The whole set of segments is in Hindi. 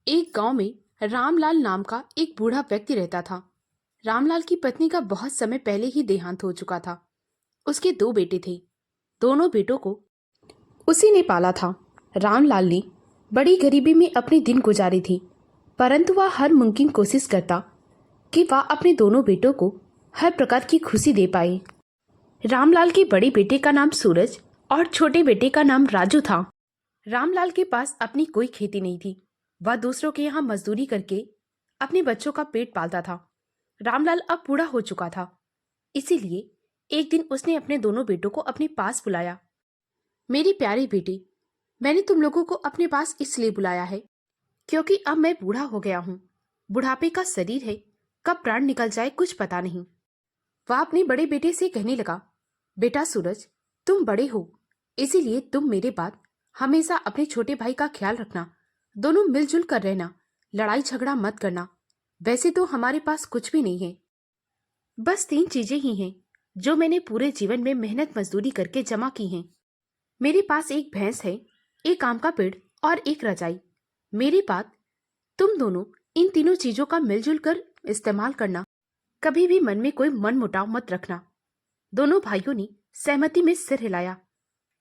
एक गांव में रामलाल नाम का एक बूढ़ा व्यक्ति रहता था। रामलाल की पत्नी का बहुत समय पहले ही देहांत हो चुका था। उसके दो बेटे थे। दोनों बेटों को उसी ने पाला था। रामलाल ने बड़ी गरीबी में अपने दिन गुजारे थे, परंतु वह हर मुमकिन कोशिश करता कि वह अपने दोनों बेटों को हर प्रकार की खुशी दे पाए। रामलाल के बड़े बेटे का नाम सूरज और छोटे बेटे का नाम राजू था। रामलाल के पास अपनी कोई खेती नहीं थी। वह दूसरों के यहाँ मजदूरी करके अपने बच्चों का पेट पालता था। रामलाल अब बूढ़ा हो चुका था, इसीलिए एक दिन उसने अपने दोनों बेटों को अपने पास बुलाया। मेरे प्यारे बेटे, मैंने तुम लोगों को अपने पास इसलिए बुलाया है क्योंकि अब मैं बूढ़ा हो गया हूँ। बुढ़ापे का शरीर है, कब प्राण निकल जाए कुछ पता नहीं। वह अपने बड़े बेटे से कहने लगा, बेटा सूरज, तुम बड़े हो, इसीलिए तुम मेरे बाद हमेशा अपने छोटे भाई का ख्याल रखना। दोनों मिलजुल कर रहना, लड़ाई झगड़ा मत करना। वैसे तो हमारे पास कुछ भी नहीं है, बस तीन चीजें ही हैं जो मैंने पूरे जीवन में मेहनत मजदूरी करके जमा की हैं। मेरे पास एक भैंस है, एक आम का पेड़ और एक रजाई। मेरी बात तुम दोनों इन तीनों चीजों का मिलजुल कर इस्तेमाल करना। कभी भी मन में कोई मन मुटाव मत रखना। दोनों भाइयों ने सहमति में सिर हिलाया।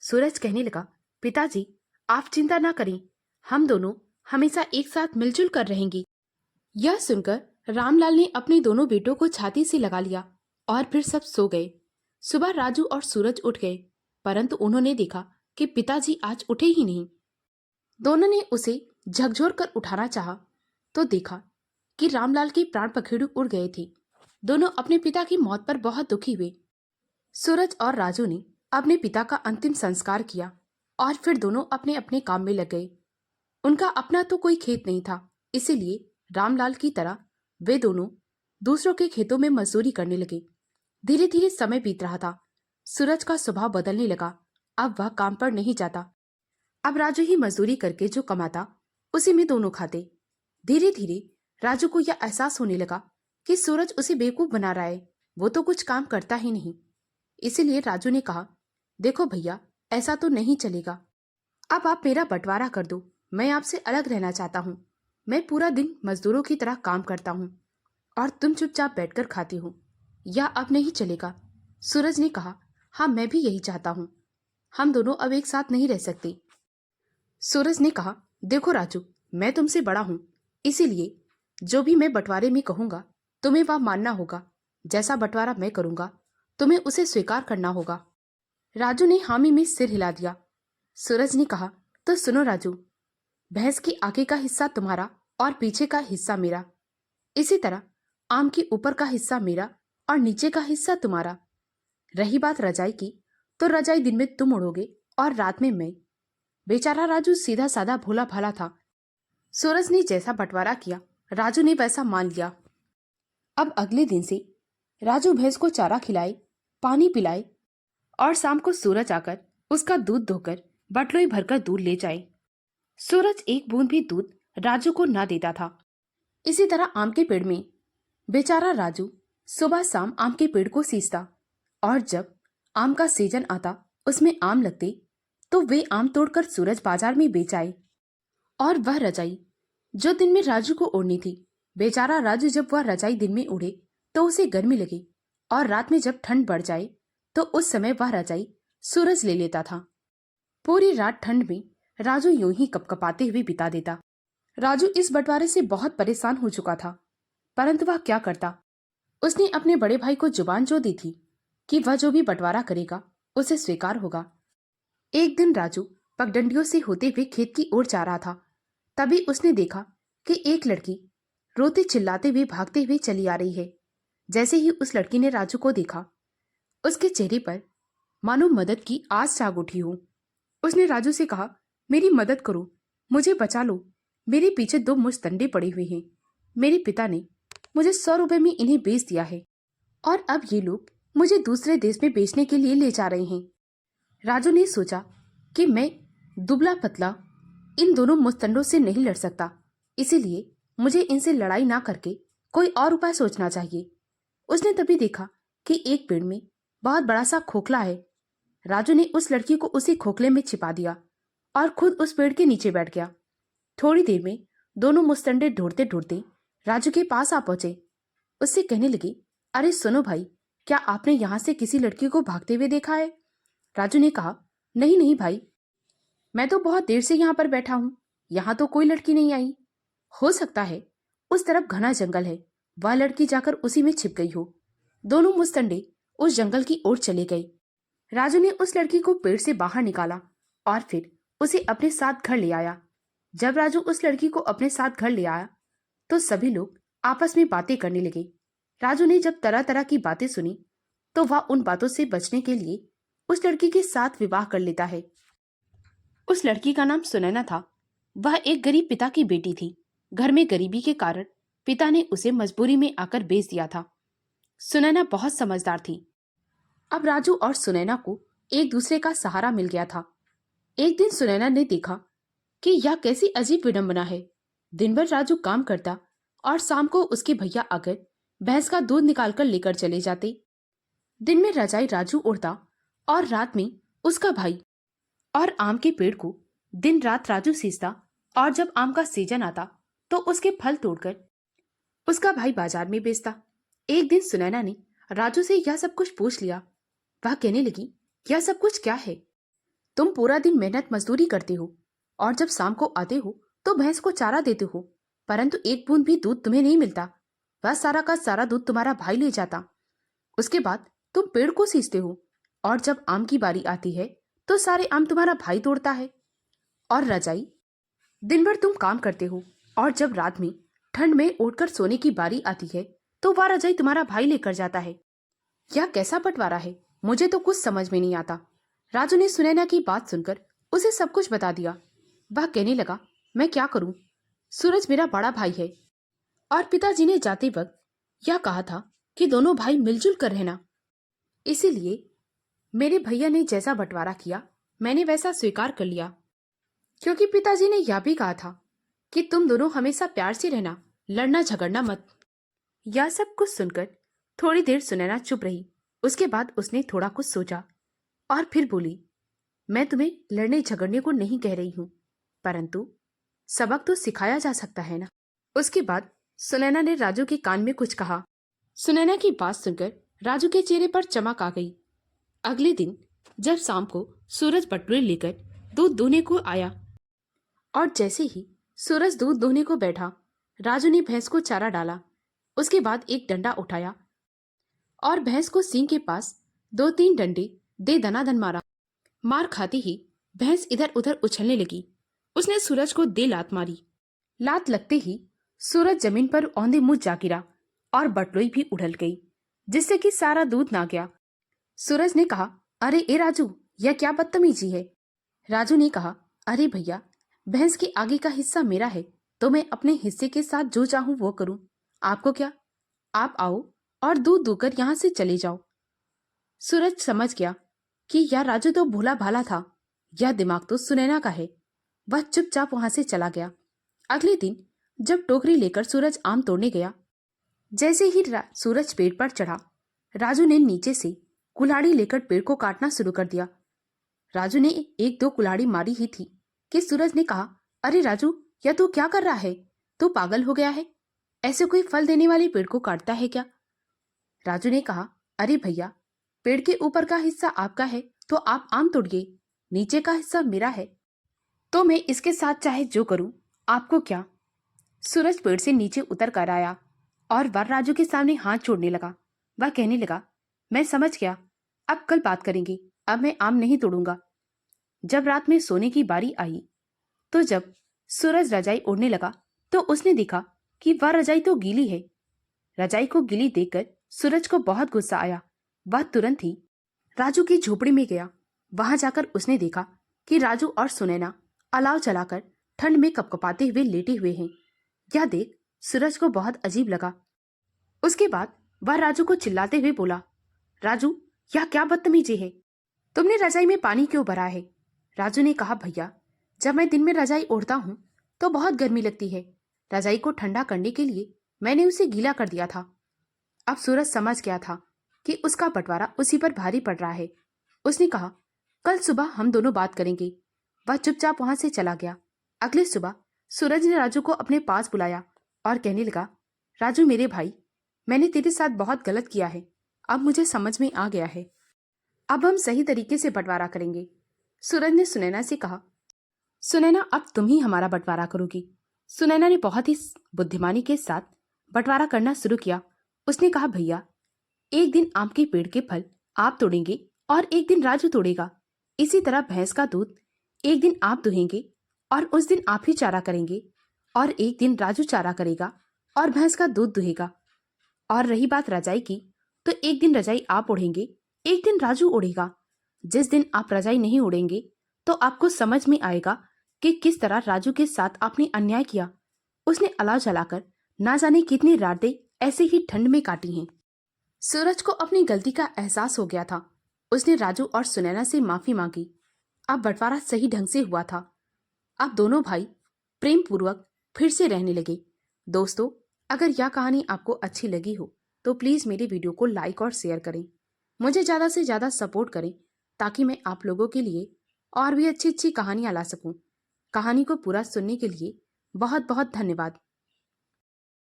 सूरज कहने लगा, पिताजी, आप चिंता ना करें, हम दोनों हमेशा एक साथ मिलजुल कर रहेंगे। यह सुनकर रामलाल ने अपने दोनों बेटों को छाती से लगा लिया और फिर सब सो गए। सुबह राजू और सूरज उठ गए, परंतु उन्होंने देखा कि पिताजी आज उठे ही नहीं। दोनों ने उसे झकझोर कर उठाना चाहा तो देखा कि रामलाल के प्राण पखेरु उड़ गए थे। दोनों अपने पिता की मौत पर बहुत दुखी हुए। सूरज और राजू ने अपने पिता का अंतिम संस्कार किया और फिर दोनों अपने अपने काम में लग गए। उनका अपना तो कोई खेत नहीं था, इसीलिए रामलाल की तरह वे दोनों दूसरों के खेतों में मजदूरी करने लगे। धीरे धीरे समय बीत रहा था। सूरज का स्वभाव बदलने लगा। अब वह काम पर नहीं जाता। अब राजू ही मजदूरी करके जो कमाता उसी में दोनों खाते। धीरे धीरे राजू को यह एहसास होने लगा कि सूरज उसे बेवकूफ बना रहा है, वो तो कुछ काम करता ही नहीं। इसीलिए राजू ने कहा, देखो भैया, ऐसा तो नहीं चलेगा। अब आप मेरा बंटवारा कर दो, मैं आपसे अलग रहना चाहता हूँ। मैं पूरा दिन मजदूरों की तरह काम करता हूँ और तुम चुपचाप बैठकर खाती हो। यह अब नहीं चलेगा। सूरज ने कहा, हाँ, मैं भी यही चाहता हूँ। हम दोनों अब एक साथ नहीं रह सकते। सूरज ने कहा, देखो राजू, मैं तुमसे बड़ा हूँ, इसीलिए जो भी मैं बंटवारे में कहूंगा तुम्हें वह मानना होगा। जैसा बंटवारा मैं करूंगा तुम्हें उसे स्वीकार करना होगा। राजू ने हामी में सिर हिला दिया। सूरज ने कहा, तो सुनो राजू, भैंस की आगे का हिस्सा तुम्हारा और पीछे का हिस्सा मेरा। इसी तरह आम के ऊपर का हिस्सा मेरा और नीचे का हिस्सा तुम्हारा। रही बात रजाई की, तो रजाई दिन में तुम उड़ोगे और रात में मैं। बेचारा राजू सीधा साधा भोला भाला था। सूरज ने जैसा बंटवारा किया राजू ने वैसा मान लिया। अब अगले दिन से राजू भैंस को चारा खिलाए, पानी पिलाए और शाम को सूरज आकर उसका दूध धोकर बटलोई भरकर दूध ले जाए। सूरज एक बूंद भी दूध राजू को ना देता था। इसी तरह आम के पेड़ में बेचारा राजू सुबह शाम आम के पेड़ को सींचता और जब आम का सीजन आता उसमें आम लगते तो वे आम तोड़कर सूरज बाजार में बेच आए। और वह रजाई जो दिन में राजू को ओढ़नी थी, बेचारा राजू जब वह रजाई दिन में उड़े तो उसे गर्मी लगे और रात में जब ठंड बढ़ जाए तो उस समय वह रजाई सूरज ले लेता था। पूरी रात ठंड में राजू यूं ही कपकपाते हुए बिता देता। राजू इस बंटवारे से बहुत परेशान हो चुका था, परंतु वह क्या करता। उसने अपने बड़े भाई को जुबान जो दी थी कि वह जो भी बंटवारा करेगा उसे स्वीकार होगा। एक दिन राजू पगडंडियों से होते हुए खेत की ओर जा रहा था। तभी उसने देखा कि एक लड़की रोते चिल्लाते हुए भागते हुए चली आ रही है। जैसे ही उस लड़की ने राजू को देखा, उसके चेहरे पर मानो मदद की आस जाग उठी हो। उसने राजू से कहा, मेरी मदद करो, मुझे बचा लो। मेरे पीछे दो मुश्तंडे पड़े हुए हैं। मेरे पिता ने मुझे 100 रुपए में इन्हें बेच दिया है और अब ये लोग मुझे दूसरे देश में बेचने के लिए ले जा रहे हैं। राजू ने सोचा कि मैं दुबला पतला इन दोनों मुस्तंडों से नहीं लड़ सकता, इसीलिए मुझे इनसे लड़ाई ना करके कोई और उपाय सोचना चाहिए। उसने तभी देखा कि एक पेड़ में बहुत बड़ा सा खोखला है। राजू ने उस लड़की को उसी खोखले में छिपा दिया और खुद उस पेड़ के नीचे बैठ गया। थोड़ी देर में दोनों मुस्तंडे ढूंढते ढूंढते राजू के पास आ पहुंचे। उससे कहने लगे, अरे सुनो भाई, क्या आपने यहाँ से किसी लड़की को भागते हुए देखा है? राजू ने कहा, नहीं नहीं भाई, मैं तो बहुत देर से यहाँ पर बैठा हूँ, यहाँ तो कोई लड़की नहीं आई। हो सकता है उस तरफ घना जंगल है, वह लड़की जाकर उसी में छिप गई हो। दोनों मुस्तंडे उस जंगल की ओर चले गए। राजू ने उस लड़की को पेड़ से बाहर निकाला और फिर उसे अपने साथ घर ले आया। जब राजू उस लड़की को अपने साथ घर ले आया तो सभी लोग आपस में बातें करने लगे। राजू ने जब तरह तरह की बातें सुनी तो वह उन बातों से बचने के लिए उस लड़की के साथ विवाह कर लेता है। उस लड़की का नाम सुनैना था। वह एक गरीब पिता की बेटी थी। घर में गरीबी के कारण पिता ने उसे मजबूरी में आकर बेच दिया था। सुनैना बहुत समझदार थी। अब राजू और सुनैना को एक दूसरे का सहारा मिल गया था। एक दिन सुनैना ने देखा कि यह कैसी अजीब विडंबना है। दिन भर राजू काम करता और शाम को उसके भैया आकर भैंस का दूध निकालकर लेकर चले जाते। दिन में रजाई राजू ओढ़ता और रात में उसका भाई। और आम के पेड़ को दिन रात राजू सींचता और जब आम का सीजन आता तो उसके फल तोड़कर उसका भाई बाजार में बेचता। एक दिन सुनैना ने राजू से यह सब कुछ पूछ लिया। वह कहने लगी, यह सब कुछ क्या है? तुम पूरा दिन मेहनत मजदूरी करते हो और जब शाम को आते हो तो भैंस को चारा देते हो, परंतु एक बूंद भी दूध तुम्हें नहीं मिलता। वह सारा का सारा दूध तुम्हारा भाई ले जाता। उसके बाद तुम पेड़ को सींचते हो और जब आम की बारी आती है तो सारे आम तुम्हारा भाई तोड़ता है। और रजाई, दिन भर तुम काम करते हो और जब रात में ठंड में ओढ़कर सोने की बारी आती है तो वह रजाई तुम्हारा भाई लेकर जाता है। यह कैसा बंटवारा है? मुझे तो कुछ समझ में नहीं आता। राजू ने सुनैना की बात सुनकर उसे सब कुछ बता दिया। वह कहने लगा, मैं क्या करूं? सूरज मेरा बड़ा भाई है और पिताजी ने जाते वक्त यह कहा था कि दोनों भाई मिलजुल कर रहना। इसीलिए मेरे भैया ने जैसा बंटवारा किया मैंने वैसा स्वीकार कर लिया, क्योंकि पिताजी ने यह भी कहा था कि तुम दोनों हमेशा प्यार से रहना, लड़ना झगड़ना मत। यह सब कुछ सुनकर थोड़ी देर सुनैना चुप रही। उसके बाद उसने थोड़ा कुछ सोचा और फिर बोली, मैं तुम्हें लड़ने झगड़ने को नहीं कह रही हूं, परंतु सबक तो सिखाया जा सकता है ना। उसके बाद सुनैना ने राजू के कान में कुछ कहा। सुनैना की बात सुनकर राजू के चेहरे पर चमक आ गई। अगले दिन जब शाम को सूरज बटुए लेकर दूध दूहने को आया और जैसे ही सूरज दूध दूहने को बैठा, राजू ने भैंस को चारा डाला। उसके बाद एक डंडा उठाया और भैंस को सींग के पास 2-3 डंडे दे दनादन मारा। मार खाते ही भैंस इधर उधर उछलने लगी। उसने सूरज को दे लात मारी। लात लगते ही सूरज जमीन पर औंधे मुंह जा गिरा और बटलोई भी उड़ल गई, जिससे कि सारा दूध ना गया। सूरज ने कहा, अरे ए राजू, यह क्या बदतमीजी है? राजू ने कहा, अरे भैया, भैंस के आगे का हिस्सा मेरा है तो मैं अपने हिस्से के साथ जो चाहूं वो करूं। आपको क्या? आप आओ और दूध दूकर यहां से चले जाओ। सूरज समझ गया कि यह राजू तो भोला भाला था, यह दिमाग तो सुनैना का है। वह चुपचाप वहां से चला गया। अगले दिन जब टोकरी लेकर सूरज आम तोड़ने गया, जैसे ही सूरज पेड़ पर चढ़ा, राजू ने नीचे से कुल्हाड़ी लेकर पेड़ को काटना शुरू कर दिया। राजू ने 1-2 कुल्हाड़ी मारी ही थी कि सूरज ने कहा, अरे राजू, यह तू क्या कर रहा है? तू पागल हो गया है? ऐसे कोई फल देने वाले पेड़ को काटता है क्या? राजू ने कहा, अरे भैया, पेड़ के ऊपर का हिस्सा आपका है तो आप आम तोड़िए, नीचे का हिस्सा मेरा है तो मैं इसके साथ चाहे जो करूं, आपको क्या? सूरज पेड़ से नीचे उतर कर आया और वह राजू के सामने हाथ जोड़ने लगा। वह कहने लगा, मैं समझ गया, अब कल बात करेंगे, अब मैं आम नहीं तोड़ूंगा। जब रात में सोने की बारी आई तो जब सूरज रजाई ओढ़ने लगा तो उसने देखा कि वह रजाई तो गीली है। रजाई को गीली देखकर सूरज को बहुत गुस्सा आया। वह तुरंत ही राजू की झोपड़ी में गया। वहां जाकर उसने देखा कि राजू और सुनैना अलाव जलाकर ठंड में कपकपाते हुए लेटे हुए हैं। यह देख सूरज को बहुत अजीब लगा। उसके बाद वह राजू को चिल्लाते हुए बोला, राजू, यह क्या बदतमीजी है? तुमने रजाई में पानी क्यों भरा है? राजू ने कहा, भैया, जब मैं दिन में रजाई ओढ़ता हूँ तो बहुत गर्मी लगती है। रजाई को ठंडा करने के लिए मैंने उसे गीला कर दिया था। अब सूरज समझ गया था कि उसका बंटवारा उसी पर भारी पड़ रहा है। उसने कहा, कल सुबह हम दोनों बात करेंगे। वह चुपचाप वहां से चला गया। अगले सुबह सूरज ने राजू को अपने पास बुलाया और कहने लगा, राजू मेरे भाई, मैंने तेरे साथ बहुत गलत किया है। अब मुझे समझ में आ गया है। अब हम सही तरीके से बंटवारा करेंगे। सूरज ने सुनैना से कहा, सुनैना अब तुम ही हमारा बंटवारा करोगी। सुनैना ने बहुत ही बुद्धिमानी के साथ बंटवारा करना शुरू किया। उसने कहा, भैया, एक दिन आम के पेड़ के फल आप तोड़ेंगे और एक दिन राजू तोड़ेगा। इसी तरह भैंस का दूध एक दिन आप दुहेंगे और उस दिन आप ही चारा करेंगे, और एक दिन राजू चारा करेगा और भैंस का दूध दुहेगा। और रही बात रजाई की, तो एक दिन रजाई आप ओढ़ेंगे, एक दिन राजू ओढ़ेगा। जिस दिन आप रजाई नहीं ओढ़ेंगे तो आपको समझ में आएगा कि किस तरह राजू के साथ आपने अन्याय किया। उसने अलाव जलाकर ना जाने कितनी रातें ऐसे ही ठंड में काटी हैं। सूरज को अपनी गलती का एहसास हो गया था। उसने राजू और सुनैना से माफी मांगी। अब बंटवारा सही ढंग से हुआ था। अब दोनों भाई प्रेम पूर्वक फिर से रहने लगे। दोस्तों, अगर यह कहानी आपको अच्छी लगी हो तो प्लीज मेरे वीडियो को लाइक और शेयर करें। मुझे ज्यादा से ज्यादा सपोर्ट करें ताकि मैं आप लोगों के लिए और भी अच्छी अच्छी कहानियां ला सकूं। कहानी को पूरा सुनने के लिए बहुत बहुत धन्यवाद।